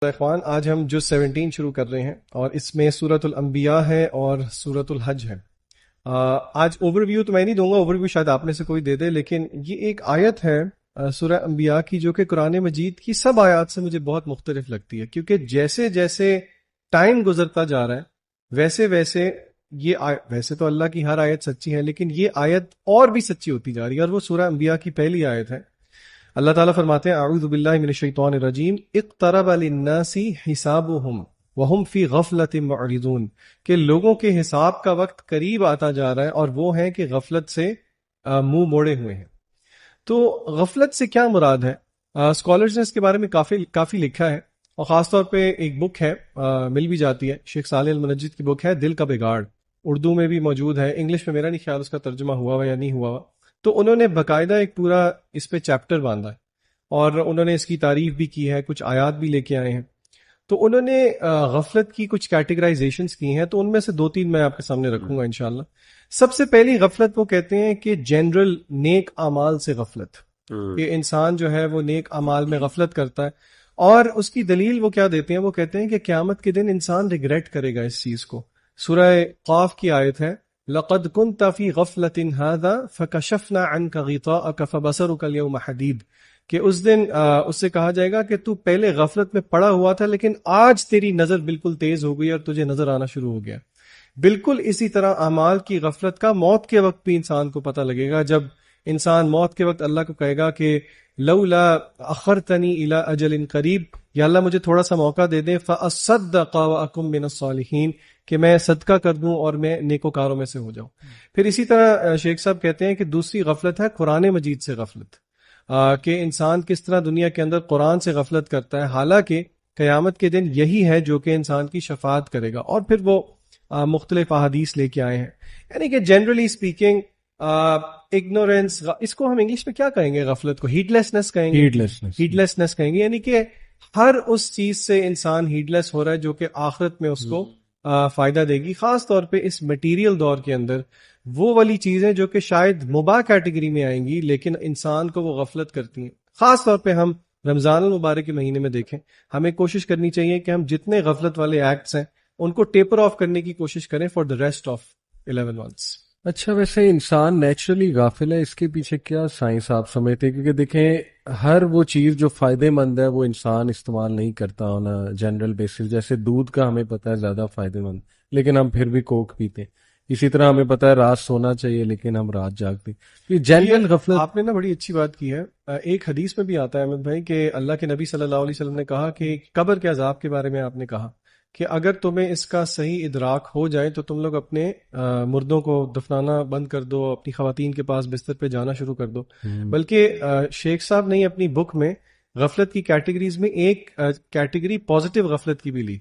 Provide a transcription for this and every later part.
اخوان، آج ہم جز 17 شروع کر رہے ہیں اور اس میں سورۃ الانبیاء ہے اور سورۃ الحج ہے۔ آج اوور ویو تو میں نہیں دوں گا، اوور ویو شاید آپ میں سے کوئی دے دے، لیکن یہ ایک آیت ہے سورہ انبیاء کی جو کہ قرآن مجید کی سب آیات سے مجھے بہت مختلف لگتی ہے، کیونکہ جیسے جیسے ٹائم گزرتا جا رہا ہے ویسے ویسے ویسے تو اللہ کی ہر آیت سچی ہے، لیکن یہ آیت اور بھی سچی ہوتی جا رہی ہے، اور وہ سورہ انبیاء کی پہلی آیت ہے۔ اللہ تعالیٰ فرماتے ہیں اعوذ باللہ من الشیطان الرجیم اقترب للناس حسابهم وهم فی غفلۃ معرضون، کہ لوگوں کے حساب کا وقت قریب آتا جا رہا ہے اور وہ ہیں کہ غفلت سے منہ موڑے ہوئے ہیں۔ تو غفلت سے کیا مراد ہے؟ اسکالرز نے اس کے بارے میں کافی لکھا ہے، اور خاص طور پہ ایک بک ہے مل بھی جاتی ہے، شیخ صالح المنجد کی بک ہے دل کا بگاڑ، اردو میں بھی موجود ہے، انگلش میں میرا نہیں خیال اس کا ترجمہ ہوا ہوا یا نہیں ہوا ہوا۔ تو انہوں نے باقاعدہ ایک پورا اس پہ چیپٹر باندھا ہے اور انہوں نے اس کی تعریف بھی کی ہے، کچھ آیات بھی لے کے آئے ہیں۔ تو انہوں نے غفلت کی کچھ کیٹیگرائزیشنز کی ہیں، تو ان میں سے 2-3 میں آپ کے سامنے رکھوں گا انشاءاللہ۔ سب سے پہلی غفلت وہ کہتے ہیں کہ جنرل نیک اعمال سے غفلت، کہ انسان جو ہے وہ نیک اعمال میں غفلت کرتا ہے، اور اس کی دلیل وہ کیا دیتے ہیں؟ وہ کہتے ہیں کہ قیامت کے دن انسان ریگریٹ کرے گا اس چیز کو۔ سورہ قاف کی آیت ہے لَقَدْ كُنْتَ فِي غَفْلَةٍ هَذَا فَكَشَفْنَا عَنْكَ غِطَاءَكَ فَبَصَرُكَ الْيَوْمَ حَدِيدٌ، کہ اس دن اس سے کہا جائے گا کہ تو پہلے غفلت میں پڑا ہوا تھا، لیکن آج تیری نظر بالکل تیز ہو گئی اور تجھے نظر آنا شروع ہو گیا۔ بالکل اسی طرح اعمال کی غفلت کا موت کے وقت بھی انسان کو پتہ لگے گا، جب انسان موت کے وقت اللہ کو کہے گا کہ لولا اخرتنی الی اجل قریب، یا اللہ مجھے تھوڑا سا موقع دے دے، فاصدق واکن من الصالحین، کہ میں صدقہ کر دوں اور میں نیکوکاروں میں سے ہو جاؤں۔ پھر اسی طرح شیخ صاحب کہتے ہیں کہ دوسری غفلت ہے قرآن مجید سے غفلت، کہ انسان کس طرح دنیا کے اندر قرآن سے غفلت کرتا ہے، حالانکہ قیامت کے دن یہی ہے جو کہ انسان کی شفاعت کرے گا۔ اور پھر وہ مختلف احادیث لے کے آئے ہیں، یعنی کہ جنرلی اسپیکنگ اگنورینس، اس کو ہم انگلش میں کیا کہیں گے؟ غفلت کو ہیڈ لیسنس کہیں گے، ہیڈ لیسنس کہیں گے، یعنی کہ ہر اس چیز سے انسان ہیڈ لیس ہو رہا ہے جو کہ آخرت میں اس کو فائدہ دے گی، خاص طور پہ اس میٹیریل دور کے اندر وہ والی چیزیں جو کہ شاید مباح کیٹیگری میں آئیں گی لیکن انسان کو وہ غفلت کرتی ہیں۔ خاص طور پہ ہم رمضان المبارک کے مہینے میں دیکھیں، ہمیں کوشش کرنی چاہیے کہ ہم جتنے غفلت والے ایکٹس ہیں ان کو ٹیپر آف کرنے کی کوشش کریں for the rest of 11 months۔ اچھا، ویسے انسان نیچرلی غافل ہے، اس کے پیچھے کیا سائنس آپ سمجھتے ہیں؟ کیونکہ دیکھیں ہر وہ چیز جو فائدے مند ہے وہ انسان استعمال نہیں کرتا آن جنرل بیسس، جیسے دودھ کا ہمیں پتہ ہے زیادہ فائدے مند، لیکن ہم پھر بھی کوک پیتے ہیں۔ اسی طرح ہمیں پتہ ہے رات سونا چاہیے لیکن ہم رات جاگتے ہیں۔ یہ جنرل غفلت آپ نے نا بڑی اچھی بات کی ہے۔ ایک حدیث میں بھی آتا ہے احمد بھائی کہ اللہ کے نبی صلی اللہ علیہ وسلم نے کہا کہ قبر کے عذاب کے بارے میں آپ نے کہا کہ اگر تمہیں اس کا صحیح ادراک ہو جائے تو تم لوگ اپنے مردوں کو دفنانا بند کر دو، اپنی خواتین کے پاس بستر پہ جانا شروع کر دو۔ بلکہ شیخ صاحب نے اپنی بک میں غفلت کی کیٹیگریز میں ایک کیٹیگری پازیٹیو غفلت کی بھی لی،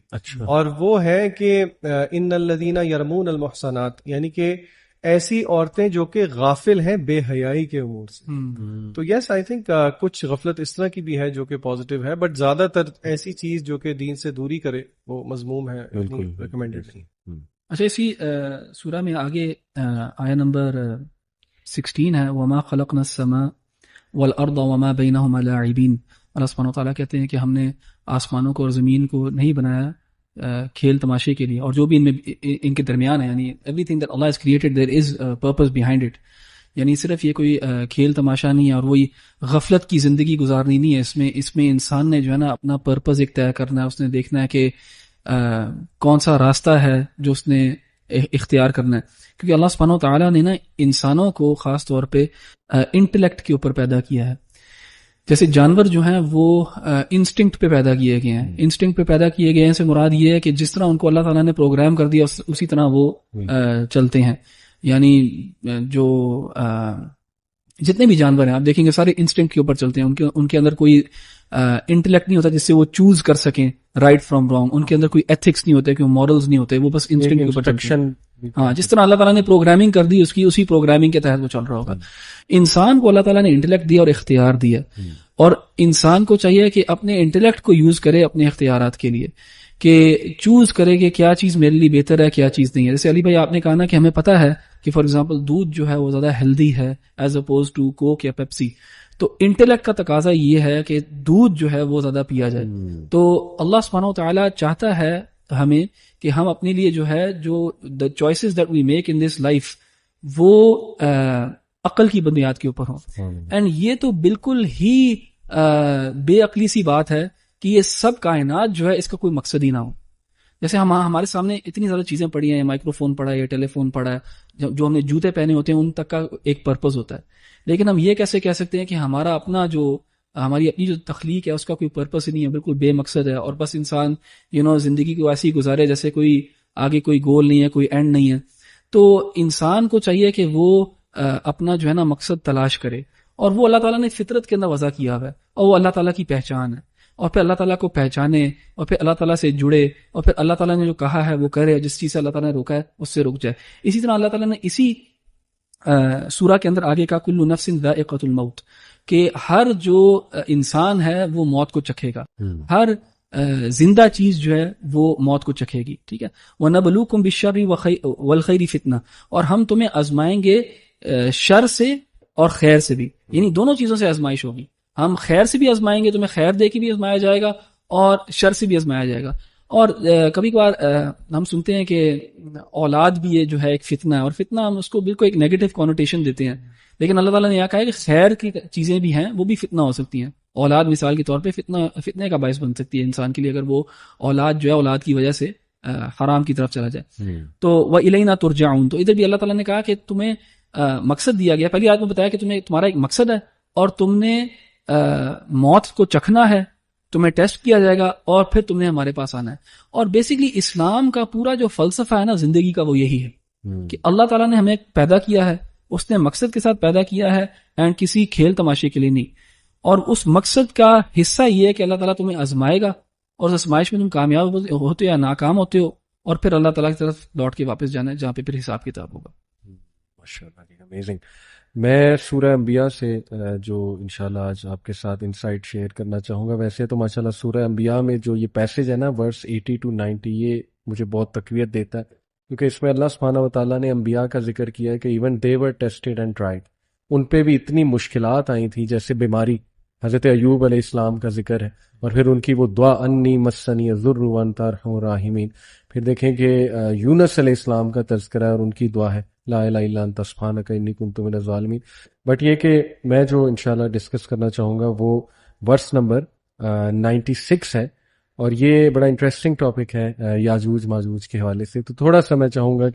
اور وہ ہے کہ ان الذین یرمون المحصنات، یعنی کہ ایسی عورتیں جو کہ غافل ہیں بے حیائی کے امور سے۔ تو یس آئی تھنک کچھ غفلت اس طرح کی بھی ہے جو کہ پازیٹیو ہے، بٹ زیادہ تر ایسی چیز جو کہ دین سے دوری کرے وہ مذموم ہے، ریکمینڈڈ نہیں۔ اچھا، اسی سورہ میں آگے آیہ نمبر 16 ہے وما خلقنا السماء والارض وما بینہما لاعبین۔ اللہ سبحانہ وتعالیٰ کہتے ہیں کہ ہم نے آسمانوں کو اور زمین کو نہیں بنایا کھیل تماشے کے لیے، اور جو بھی ان کے درمیان ہے، یعنی everything that Allah has created there is a purpose behind it، یعنی صرف یہ کوئی کھیل تماشا نہیں ہے اور وہی غفلت کی زندگی گزارنی نہیں ہے۔ اس میں انسان نے جو ہے نا اپنا پرپز ایک طے کرنا ہے، اس نے دیکھنا ہے کہ کون سا راستہ ہے جو اس نے اختیار کرنا ہے، کیونکہ اللہ سبحانہ وتعالیٰ نے نا انسانوں کو خاص طور پہ انٹلیکٹ کے اوپر پیدا کیا ہے۔ جیسے جانور جو ہیں وہ انسٹنکٹ پہ پیدا کیے گئے ہیں، انسٹنکٹ پہ پیدا کیے گئے ہیں سے مراد یہ ہے کہ جس طرح ان کو اللہ تعالیٰ نے پروگرام کر دیا اسی طرح وہ چلتے ہیں۔ یعنی جو جتنے بھی جانور ہیں آپ دیکھیں گے سارے انسٹنکٹ کے اوپر چلتے ہیں، ان کے اندر کوئی انٹلیکٹ نہیں ہوتا جس سے وہ چوز کر سکیں رائٹ فرام رانگ، ان کے اندر کوئی ایتھکس نہیں ہوتے، کوئی مورلز نہیں ہوتے، وہ بس انسٹنکٹ کے اوپر چلتے ہیں۔ ہاں، جس طرح اللہ تعالیٰ نے پروگرامنگ کر دی اسی پروگرامنگ کے تحت وہ چل رہا ہوگا۔ انسان کو اللہ تعالیٰ نے انٹلیکٹ دیا اور اختیار دیا، اور انسان کو چاہیے کہ اپنے انٹلیکٹ کو یوز کرے اپنے اختیارات کے لیے، کہ چوز کرے کہ کیا چیز میرے لیے بہتر ہے کیا چیز نہیں ہے۔ جیسے علی بھائی آپ نے کہا نا کہ ہمیں پتہ ہے کہ فار ایگزامپل دودھ جو ہے وہ زیادہ ہیلدی ہے ایز اپوز ٹو کوک یا پیپسی، تو انٹلیکٹ کا تقاضا یہ ہے کہ دودھ جو ہے وہ زیادہ پیا جائے. تو اللہ سبحانہ و تعالیٰ چاہتا ہے ہمیں کہ ہم اپنے لیے جو ہے جو the choices that we make in this life وہ عقل کی بنیاد کے اوپر ہوں. اینڈ یہ تو بالکل ہی بے عقلی سی بات ہے کہ یہ سب کائنات جو ہے اس کا کوئی مقصد ہی نہ ہو. جیسے ہمارے سامنے اتنی زیادہ چیزیں پڑی ہیں، مائکرو فون پڑا ہے، ٹیلی فون پڑا ہے، جو ہم نے جوتے پہنے ہوتے ہیں ان تک کا ایک پرپز ہوتا ہے. لیکن ہم یہ کیسے کہہ سکتے ہیں کہ ہماری اپنی جو تخلیق ہے اس کا کوئی پرپس ہی نہیں ہے، بالکل بے مقصد ہے، اور بس انسان زندگی کو ایسی گزارے جیسے کوئی آگے کوئی گول نہیں ہے، کوئی اینڈ نہیں ہے. تو انسان کو چاہیے کہ وہ اپنا جو ہے نا مقصد تلاش کرے، اور وہ اللہ تعالیٰ نے فطرت کے اندر وضع کیا ہوا ہے، اور وہ اللہ تعالیٰ کی پہچان ہے. اور پھر اللہ تعالیٰ کو پہچانے، اور پھر اللہ تعالیٰ سے جڑے، اور پھر اللہ تعالیٰ نے جو کہا ہے وہ کرے، جس چیز سے اللہ تعالیٰ نے روکا ہے اس سے رک جائے. اسی طرح اللہ تعالیٰ نے اسی سورہ کے اندر آگے کا کل نفس ذائقۃ الموت، کہ ہر جو انسان ہے وہ موت کو چکھے گا، ہر زندہ چیز جو ہے وہ موت کو چکھے گی. ٹھیک ہے. وَنَبْلُوكُمْ بِالشَّرِّ وَالْخَيْرِ فِتْنَةً، اور ہم تمہیں آزمائیں گے شر سے اور خیر سے بھی، یعنی دونوں چیزوں سے آزمائش ہوگی. ہم خیر سے بھی آزمائیں گے، تمہیں خیر دے کے بھی آزمایا جائے گا اور شر سے بھی آزمایا جائے گا. اور کبھی کبھار ہم سنتے ہیں کہ اولاد بھی یہ جو ہے ایک فتنہ ہے، اور فتنہ ہم اس کو بالکل ایک نیگیٹو کونوٹیشن دیتے ہیں، لیکن اللہ تعالیٰ نے یہ کہا ہے کہ خیر کی چیزیں بھی ہیں، وہ بھی فتنہ ہو سکتی ہیں. اولاد مثال کے طور پہ فتنے کا باعث بن سکتی ہے انسان کے لیے، اگر وہ اولاد جو ہے اولاد کی وجہ سے حرام کی طرف چلا جائے. تو وَإِلَيْنَا تُرْجَعُونَ، تو ادھر بھی اللہ تعالیٰ نے کہا کہ تمہیں مقصد دیا گیا. پہلی آیت میں بتایا کہ تمہارا ایک مقصد ہے، اور تم نے موت کو چکھنا ہے، تمہیں ٹیسٹ کیا جائے گا، اور پھر تم نے ہمارے پاس آنا ہے. اور بیسیکلی اسلام کا پورا جو فلسفہ ہے نا زندگی کا، وہ یہی ہے کہ اللہ تعالیٰ نے ہمیں پیدا کیا ہے، اس نے مقصد کے ساتھ پیدا کیا ہے، اینڈ کسی کھیل تماشے کے لیے نہیں. اور اس مقصد کا حصہ یہ ہے کہ اللہ تعالیٰ تمہیں آزمائے گا، اور اس آزمائش میں تم کامیاب ہوتے ہو یا ناکام ہوتے ہو، اور پھر اللہ تعالیٰ کی طرف لوٹ کے واپس جانا ہے، جہاں پہ پھر حساب کتاب ہوگا. ماشاءاللہ، امیزنگ. میں سورہ انبیاء سے جو انشاءاللہ آج آپ کے ساتھ انسائٹ شیئر کرنا چاہوں گا. ویسے تو ماشاءاللہ سورہ انبیاء میں جو یہ پیسج ہے نا، ورس 80 to 90، یہ مجھے بہت تقویت دیتا ہے، کیونکہ اس میں اللہ سبحانہ و تعالیٰ نے انبیاء کا ذکر کیا ہے کہ even they were tested and tried, ان پہ بھی اتنی مشکلات آئی تھیں، جیسے بیماری. حضرت ایوب علیہ السلام کا ذکر ہے، اور پھر ان کی وہ دعا انی مسنی الضر وانت ارحم الراحمین. پھر دیکھیں کہ یونس علیہ السلام کا تذکرہ ہے، اور ان کی دعا ہے لا الہ الا انت سبحانک انی کنت من الظالمین. بٹ یہ کہ میں جو انشاءاللہ ڈسکس کرنا چاہوں گا وہ ورس نمبر 96 ہے، اور یہ بڑا انٹرسٹنگ ٹاپک ہے یاجوج ماجوج کے حوالے سے. تو تھوڑا سا میں چاہوں گا